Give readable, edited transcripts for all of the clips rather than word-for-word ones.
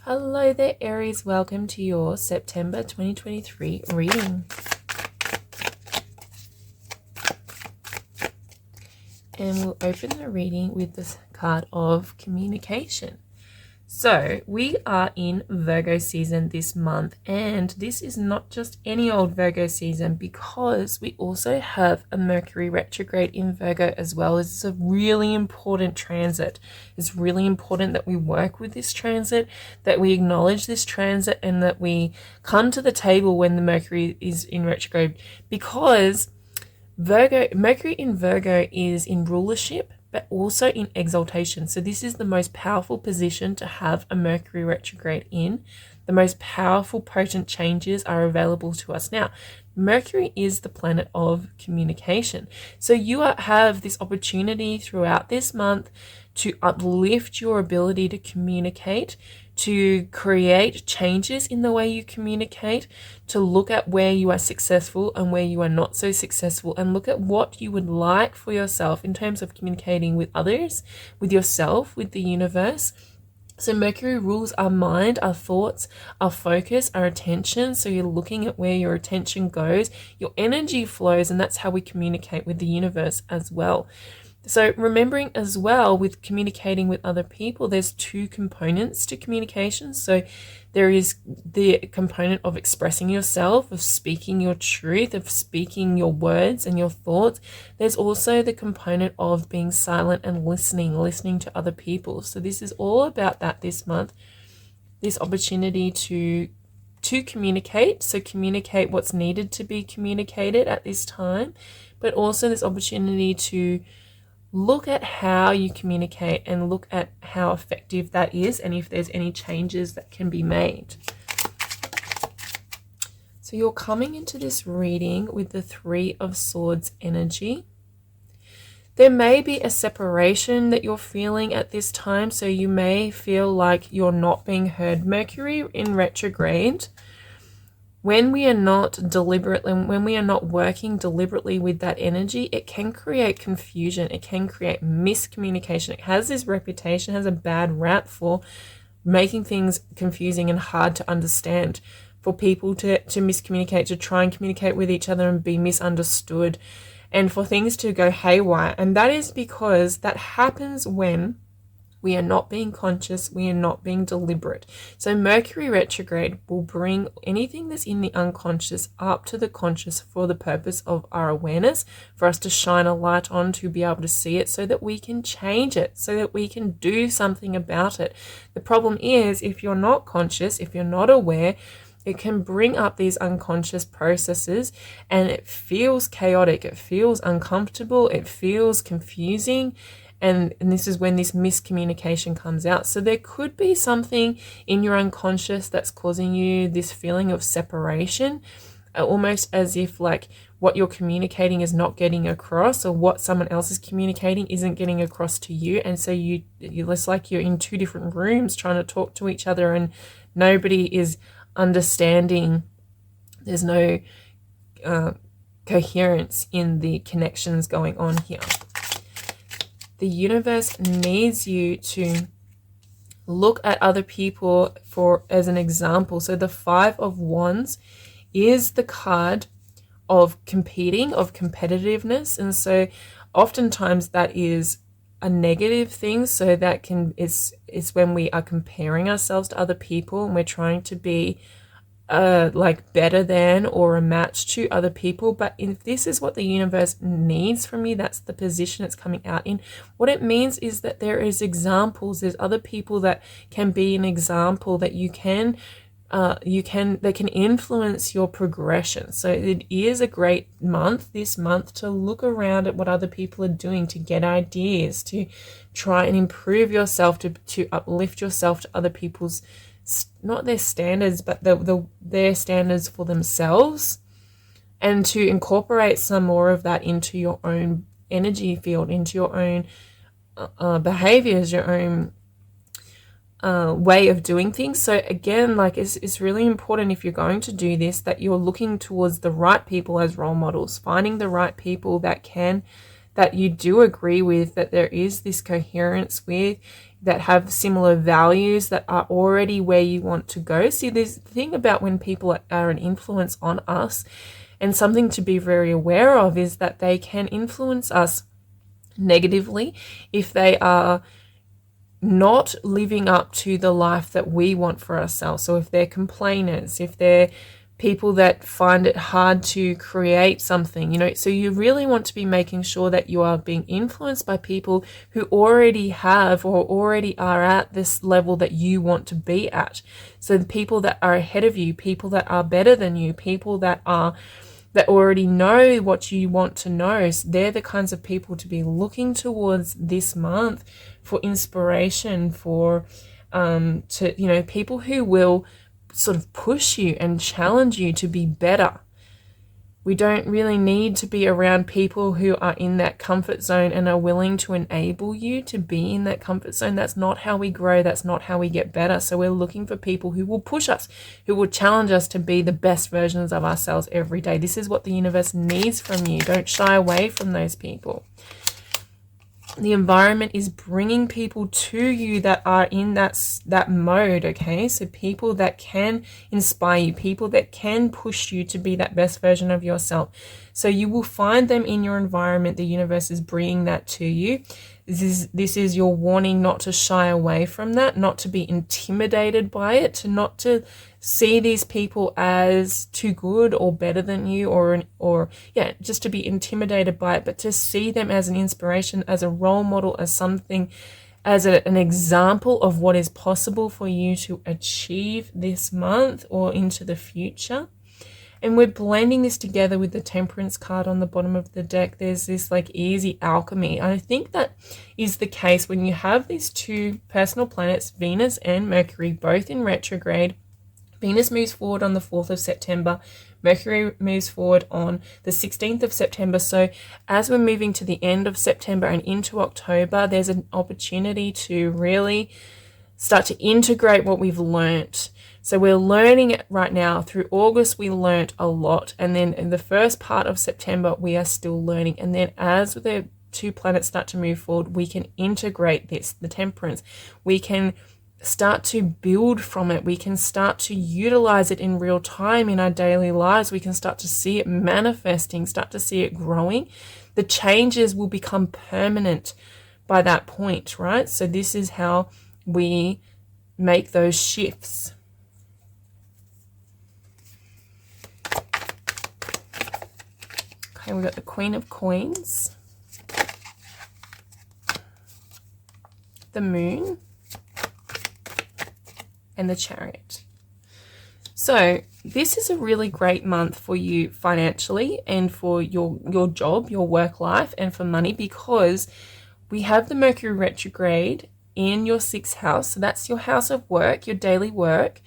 Hello there, Aries. Welcome to your September 2023 reading. And we'll open the reading with this card of communication. So we are in Virgo season this month, and this is not just any old Virgo season because we also have a Mercury retrograde in Virgo as well. It's a really important transit. It's really important that we work with this transit, that we acknowledge this transit, and that we come to the table when the Mercury is in retrograde, because Mercury in Virgo is in rulership, but also in exaltation. So this is the most powerful position to have a Mercury retrograde in. The most powerful, potent changes are available to us now. Mercury is the planet of communication. So you have this opportunity throughout this month to uplift your ability to communicate, to create changes in the way you communicate, to look at where you are successful and where you are not so successful, and look at what you would like for yourself in terms of communicating with others, with yourself, with the universe. So Mercury rules our mind, our thoughts, our focus, our attention. So you're looking at where your attention goes, your energy flows, and that's how we communicate with the universe as well. So remembering as well with communicating with other people, there's two components to communication. So there is the component of expressing yourself, of speaking your truth, of speaking your words and your thoughts. There's also the component of being silent and listening to other people. So this is all about that this month, this opportunity to communicate. So communicate what's needed to be communicated at this time, but also this opportunity to look at how you communicate and look at how effective that is, and if there's any changes that can be made. So you're coming into this reading with the Three of Swords energy. There may be a separation that you're feeling at this time, so you may feel like you're not being heard. Mercury in retrograde, when we are not working deliberately with that energy, it can create confusion. It can create miscommunication. It has this reputation, has a bad rap for making things confusing and hard to understand, for people to miscommunicate, to try and communicate with each other and be misunderstood, and for things to go haywire. And that is because that happens when we are not being conscious, we are not being deliberate. So Mercury retrograde will bring anything that's in the unconscious up to the conscious for the purpose of our awareness, for us to shine a light on, to be able to see it so that we can change it, so that we can do something about it. The problem is, if you're not conscious, if you're not aware, it can bring up these unconscious processes, and it feels chaotic, it feels uncomfortable, it feels confusing. And this is when this miscommunication comes out. So there could be something in your unconscious that's causing you this feeling of separation, almost as if like what you're communicating is not getting across, or what someone else is communicating isn't getting across to you. And so it's like you're in two different rooms trying to talk to each other, and nobody is understanding. There's no coherence in the connections going on here. The universe needs you to look at other people as an example. So the Five of Wands is the card of competing, of competitiveness. And so oftentimes that is a negative thing. So that is when we are comparing ourselves to other people, and we're trying to be like better than or a match to other people. But if this is what the universe needs from you, that's the position it's coming out in. What it means is that there is examples, there's other people that can be an example, that they can influence your progression. So it is a great month this month to look around at what other people are doing, to get ideas, to try and improve yourself, to uplift yourself to other people's, not their standards, but their standards for themselves, and to incorporate some more of that into your own energy field, into your own behaviors, your own way of doing things. So again, like it's really important, if you're going to do this, that you're looking towards the right people as role models, finding the right people that you do agree with, that there is this coherence with. that have similar values, that are already where you want to go. See, there's the thing about when people are an influence on us, and something to be very aware of is that they can influence us negatively if they are not living up to the life that we want for ourselves. So if they're complainers, if they're people that find it hard to create something, so you really want to be making sure that you are being influenced by people who already have or already are at this level that you want to be at. So the people that are ahead of you, people that are better than you, people that already know what you want to know. So they're the kinds of people to be looking towards this month for inspiration, for people who will sort of push you and challenge you to be better. We don't really need to be around people who are in that comfort zone and are willing to enable you to be in that comfort zone. That's not how we grow. That's not how we get better. So we're looking for people who will push us, who will challenge us to be the best versions of ourselves every day. This is what the universe needs from you. Don't shy away from those people. The environment is bringing people to you that are in that mode, okay? So people that can inspire you, people that can push you to be that best version of yourself. So you will find them in your environment. The universe is bringing that to you. This is your warning not to shy away from that, not to be intimidated by it, not to see these people as too good or better than you, or just to be intimidated by it, but to see them as an inspiration, as a role model, as something, as an example of what is possible for you to achieve this month or into the future. And we're blending this together with the Temperance card on the bottom of the deck. There's this like easy alchemy. I think that is the case when you have these two personal planets, Venus and Mercury, both in retrograde. Venus moves forward on the 4th of September. Mercury moves forward on the 16th of September. So as we're moving to the end of September and into October, there's an opportunity to really start to integrate what we've learnt. So we're learning it right now. Through August, we learnt a lot. And then in the first part of September, we are still learning. And then as the two planets start to move forward, we can integrate this, the Temperance. We can start to build from it. We can start to utilize it in real time in our daily lives. We can start to see it manifesting, start to see it growing. The changes will become permanent by that point, right? So this is how we make those shifts. Okay, we've got the Queen of Coins, the Moon, and the Chariot. So this is a really great month for you financially and for your job, your work life, and for money, because we have the Mercury retrograde in your 6th house. So that's your house of work, your daily work.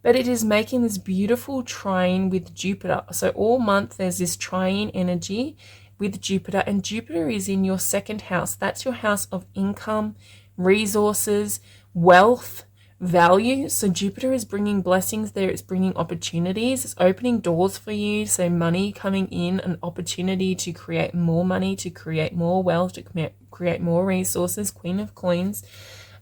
But it is making this beautiful trine with Jupiter. So all month there's this trine energy with Jupiter, and Jupiter is in your 2nd house. That's your house of income, resources, wealth, value. So Jupiter is bringing blessings there. It's bringing opportunities. It's opening doors for you. So money coming in, an opportunity to create more money, to create more wealth, to create more resources. Queen of Coins.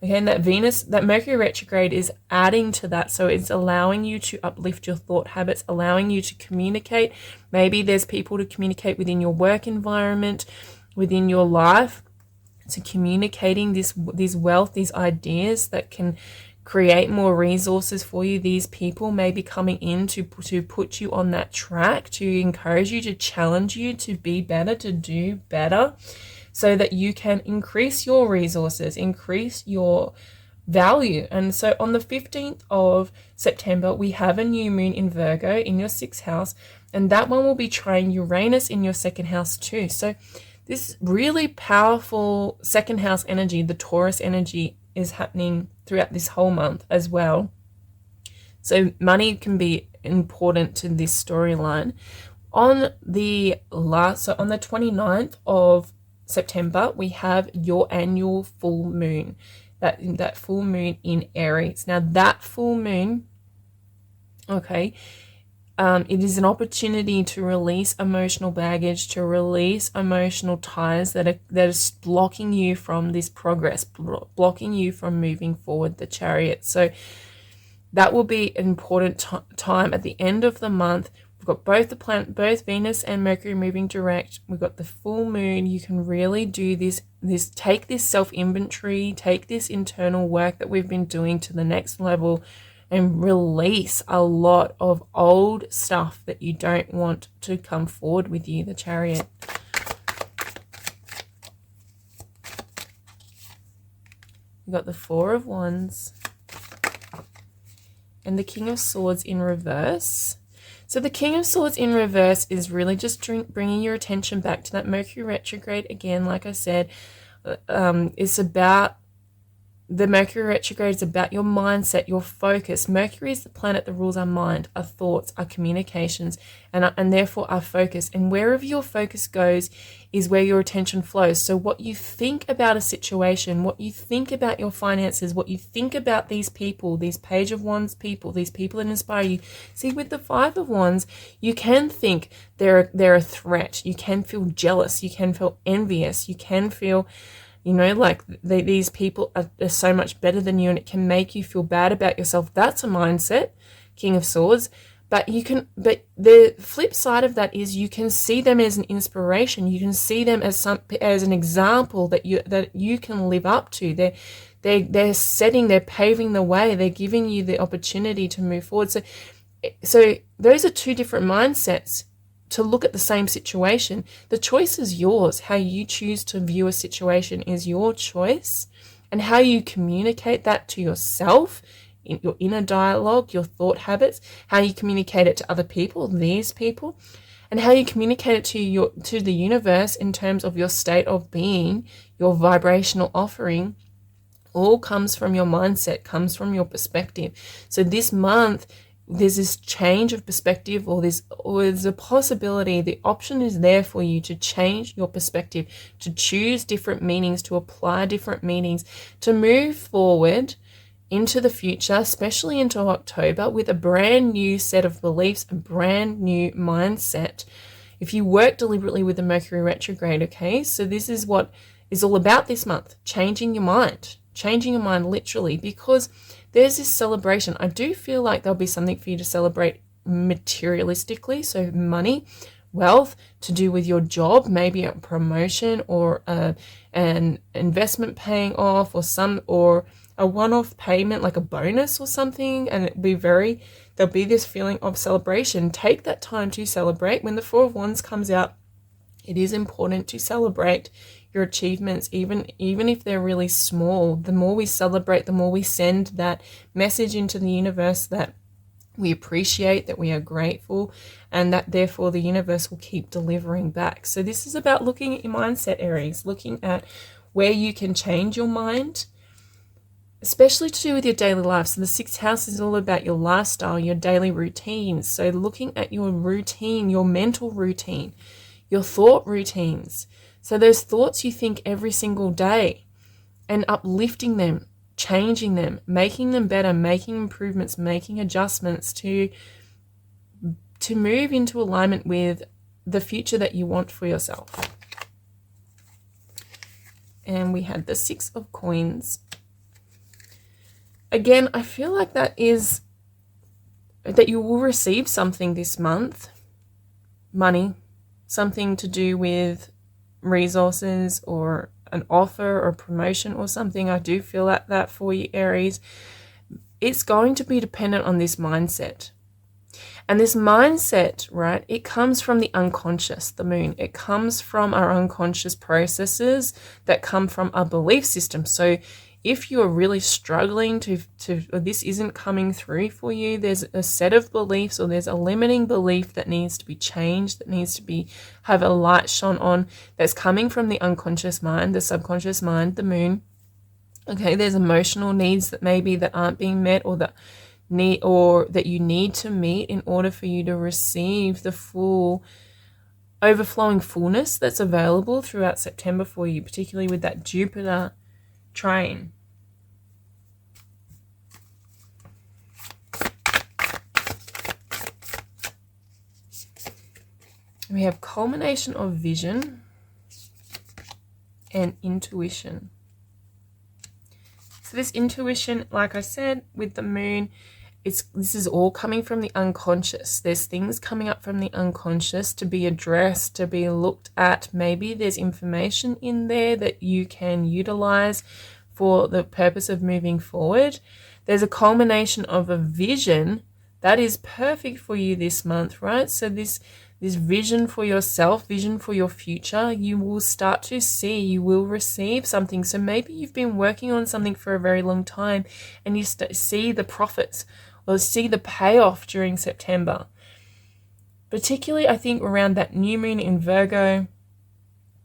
Okay, and that Mercury retrograde is adding to that. So it's allowing you to uplift your thought habits, allowing you to communicate. Maybe there's people to communicate within your work environment, within your life. So communicating this wealth, these ideas that can create more resources for you. These people may be coming in to put you on that track, to encourage you, to challenge you to be better, to do better, so that you can increase your resources, increase your value. And so on the 15th of September, we have a new moon in Virgo in your 6th house, and that one will be trying Uranus in your 2nd house too. So this really powerful 2nd house energy, the Taurus energy, is happening throughout this whole month as well. So money can be important to this storyline. On the 29th of September, we have your annual full moon, that full moon in Aries. Now that full moon, okay, It is an opportunity to release emotional baggage, to release emotional ties that are blocking you from this progress, blocking you from moving forward, the Chariot. So that will be an important time at the end of the month. We've got both Venus and Mercury moving direct. We've got the full moon. You can really do this, take this self-inventory, take this internal work that we've been doing to the next level, and release a lot of old stuff that you don't want to come forward with you, the Chariot. We've got the Four of Wands and the King of Swords in reverse. So the King of Swords in reverse is really just bringing your attention back to that Mercury retrograde again. Like I said, it's about the Mercury retrograde is about your mindset, your focus. Mercury is the planet that rules our mind, our thoughts, our communications, and therefore our focus. And wherever your focus goes is where your attention flows. So what you think about a situation, what you think about your finances, what you think about these people, these Page of Wands people, these people that inspire you. See, with the Five of Wands, you can think they're a threat. You can feel jealous. You can feel envious. You can feel, like these people are so much better than you, and it can make you feel bad about yourself. That's a mindset, King of Swords. But the flip side of that is you can see them as an inspiration. You can see them as an example that you can live up to. They're paving the way. They're giving you the opportunity to move forward. So those are two different mindsets to look at the same situation. The choice is yours. How you choose to view a situation is your choice, and how you communicate that to yourself in your inner dialogue, your thought habits, how you communicate it to other people, these people, and how you communicate it to the universe in terms of your state of being, your vibrational offering, all comes from your mindset, comes from your perspective. So this month, there's this change of perspective, or there's a possibility, the option is there for you to change your perspective, to choose different meanings, to apply different meanings, to move forward into the future, especially into October, with a brand new set of beliefs, a brand new mindset. If you work deliberately with the Mercury retrograde, okay, so this is what is all about this month, changing your mind literally, because there's this celebration. I do feel like there'll be something for you to celebrate materialistically, so money, wealth, to do with your job, maybe a promotion or an investment paying off, or a one-off payment like a bonus or something, and there'll be this feeling of celebration. Take that time to celebrate. When the Four of Wands comes out, it is important to celebrate your achievements, even if they're really small. The more we celebrate, the more we send that message into the universe that we appreciate, that we are grateful, and that therefore the universe will keep delivering back. So this is about looking at your mindset, Aries, looking at where you can change your mind, especially to do with your daily life. So the sixth house is all about your lifestyle, your daily routines. So looking at your routine, your mental routine, your thought routines. So those thoughts you think every single day, and uplifting them, changing them, making them better, making improvements, making adjustments to move into alignment with the future that you want for yourself. And we had the Six of Coins. Again, I feel like that you will receive something this month. Money, something to do with resources or an offer or promotion or something. I do feel that for you, Aries. It's going to be dependent on this mindset. And this mindset, right, it comes from the unconscious, the moon. It comes from our unconscious processes that come from our belief system. So if you are really struggling or this isn't coming through for you, there's a set of beliefs, or there's a limiting belief that needs to be changed, that needs to have a light shone on, that's coming from the unconscious mind, the subconscious mind, the moon. Okay, there's emotional needs that aren't being met, or that you need to meet in order for you to receive the full overflowing fullness that's available throughout September for you, particularly with that Jupiter trine. We have culmination of vision and intuition. So this intuition, like I said, with the moon, this is all coming from the unconscious. There's things coming up from the unconscious to be addressed, to be looked at. Maybe there's information in there that you can utilize for the purpose of moving forward. There's a culmination of a vision that is perfect for you this month, right? So this vision for yourself, vision for your future, you will start to see, you will receive something. So maybe you've been working on something for a very long time and you see the profits or see the payoff during September. Particularly, I think around that new moon in Virgo,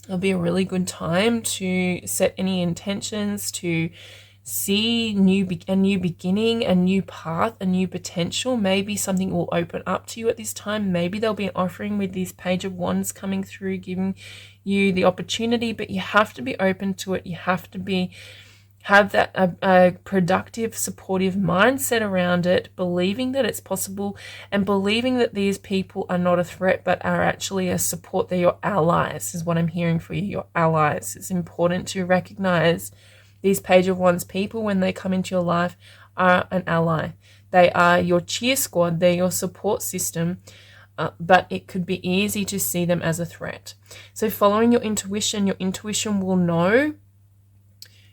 it'll be a really good time to set any intentions, to see a new beginning, a new path, a new potential. Maybe something will open up to you at this time. Maybe there'll be an offering with this Page of Wands coming through, giving you the opportunity, but you have to be open to it. You have to have that a productive, supportive mindset around it, believing that it's possible and believing that these people are not a threat but are actually a support. They're your allies, is what I'm hearing for you, your allies. It's important to recognize these Page of Wands people, when they come into your life, are an ally. They are your cheer squad. They're your support system, but it could be easy to see them as a threat. So following your intuition will know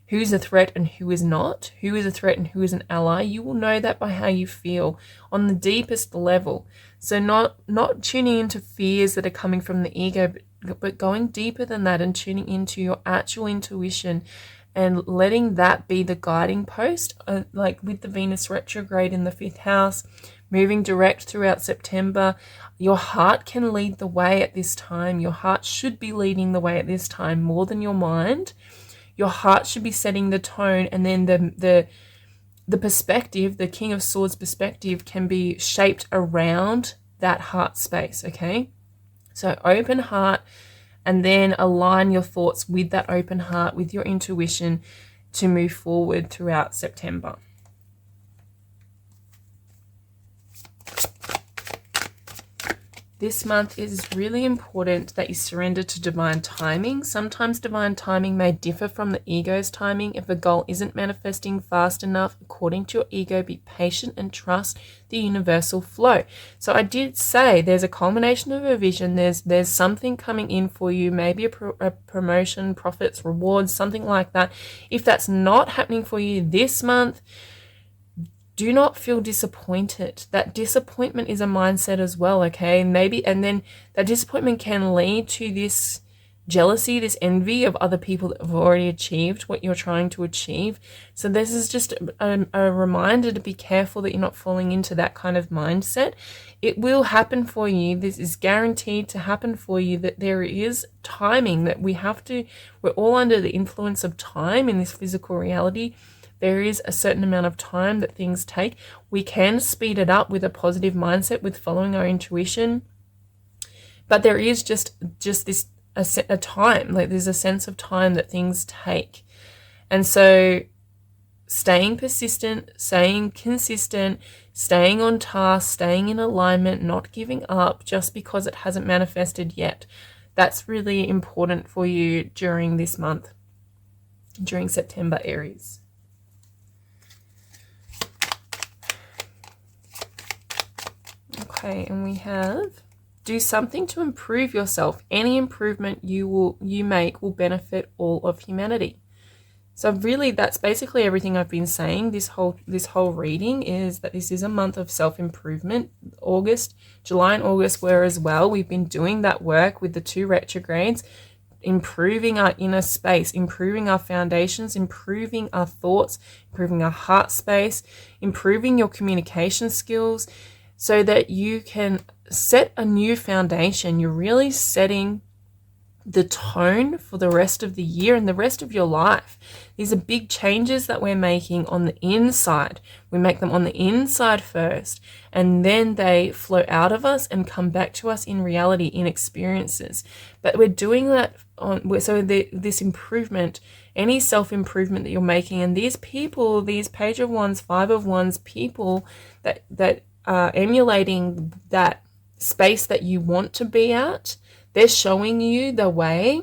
who's a threat and who is not, who is a threat and who is an ally. You will know that by how you feel on the deepest level. So not tuning into fears that are coming from the ego, but going deeper than that and tuning into your actual intuition and letting that be the guiding post, like with the Venus retrograde in the 5th house, moving direct throughout September. Your heart can lead the way at this time. Your heart should be leading the way at this time more than your mind. Your heart should be setting the tone, and then the perspective, the King of Swords perspective, can be shaped around that heart space, okay? So open heart, and then align your thoughts with that open heart, with your intuition, to move forward throughout September. This month is really important that you surrender to divine timing. Sometimes divine timing may differ from the ego's timing. If a goal isn't manifesting fast enough according to your ego, be patient and trust the universal flow. So I did say there's a culmination of a vision. There's something coming in for you, maybe a promotion, profits, rewards, something like that. If that's not happening for you this month, do not feel disappointed. That disappointment is a mindset as well, okay? And then that disappointment can lead to this jealousy, this envy of other people that have already achieved what you're trying to achieve. So this is just a reminder to be careful that you're not falling into that kind of mindset. It will happen for you. This is guaranteed to happen for you, that there is timing, that we're all under the influence of time in this physical reality. There is a certain amount of time that things take. We can speed it up with a positive mindset, with following our intuition. But there is just this a time, like there's a sense of time that things take. And so staying persistent, staying consistent, staying on task, staying in alignment, not giving up just because it hasn't manifested yet. That's really important for you during this month, during September, Aries. Okay, and we have do something to improve yourself. Any improvement you make will benefit all of humanity. So really, that's basically everything I've been saying. This whole reading is that this is a month of self-improvement. July and August were as well. We've been doing that work with the 2 retrogrades, improving our inner space, improving our foundations, improving our thoughts, improving our heart space, improving your communication skills, so that you can set a new foundation. You're really setting the tone for the rest of the year and the rest of your life. These are big changes that we're making on the inside. We make them on the inside first, and then they flow out of us and come back to us in reality, in experiences. But we're doing that this improvement, any self-improvement that you're making, and these people, these Page of Wands, 5 of Wands people that emulating that space that you want to be at, They're showing you the way,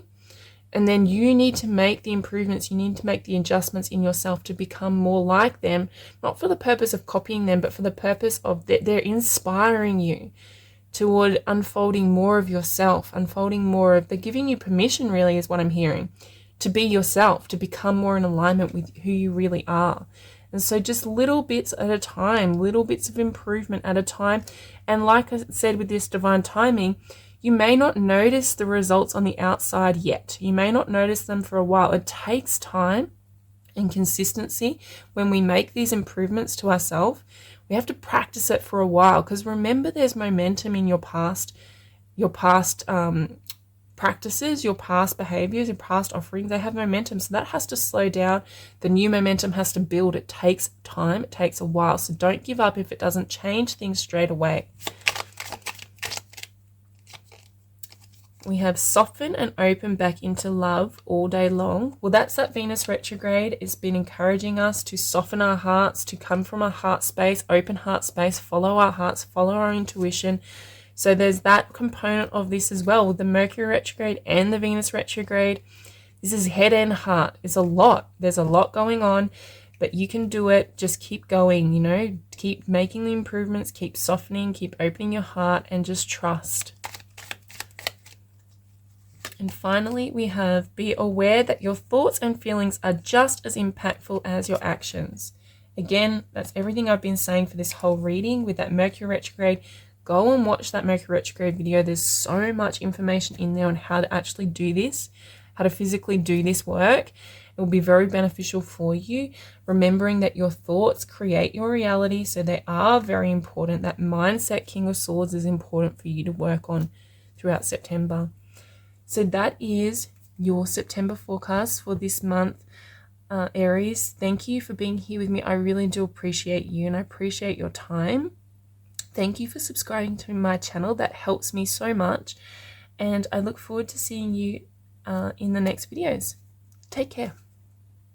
and then you need to make the improvements. You need to make the adjustments in yourself to become more like them, not for the purpose of copying them, but for the purpose of they're inspiring you toward unfolding more of yourself, they're giving you permission, really, is what I'm hearing, to be yourself, to become more in alignment with who you really are. And so just little bits at a time, little bits of improvement at a time. And like I said, with this divine timing, you may not notice the results on the outside yet. You may not notice them for a while. It takes time and consistency when we make these improvements to ourselves. We have to practice it for a while, because remember, there's momentum in your past practices, your past behaviors, your past offerings. They have momentum, so that has to slow down. The new momentum has to build. It takes time, it takes a while. So don't give up if it doesn't change things straight away. We have soften and open back into love all day long. Well, that's that Venus retrograde. It's been encouraging us to soften our hearts, to come from a heart space, open heart space, follow our hearts, follow our intuition. So there's that component of this as well, with the Mercury retrograde and the Venus retrograde. This is head and heart. It's a lot. There's a lot going on, but you can do it. Just keep going, keep making the improvements, keep softening, keep opening your heart, and just trust. And finally, we have be aware that your thoughts and feelings are just as impactful as your actions. Again, that's everything I've been saying for this whole reading with that Mercury retrograde. Go and watch that Mercury retrograde video. There's so much information in there on how to actually do this, how to physically do this work. It will be very beneficial for you. Remembering that your thoughts create your reality, so they are very important. That mindset, King of Swords, is important for you to work on throughout September. So that is your September forecast for this month, Aries. Thank you for being here with me. I really do appreciate you, and I appreciate your time. Thank you for subscribing to my channel. That helps me so much. And I look forward to seeing you in the next videos. Take care.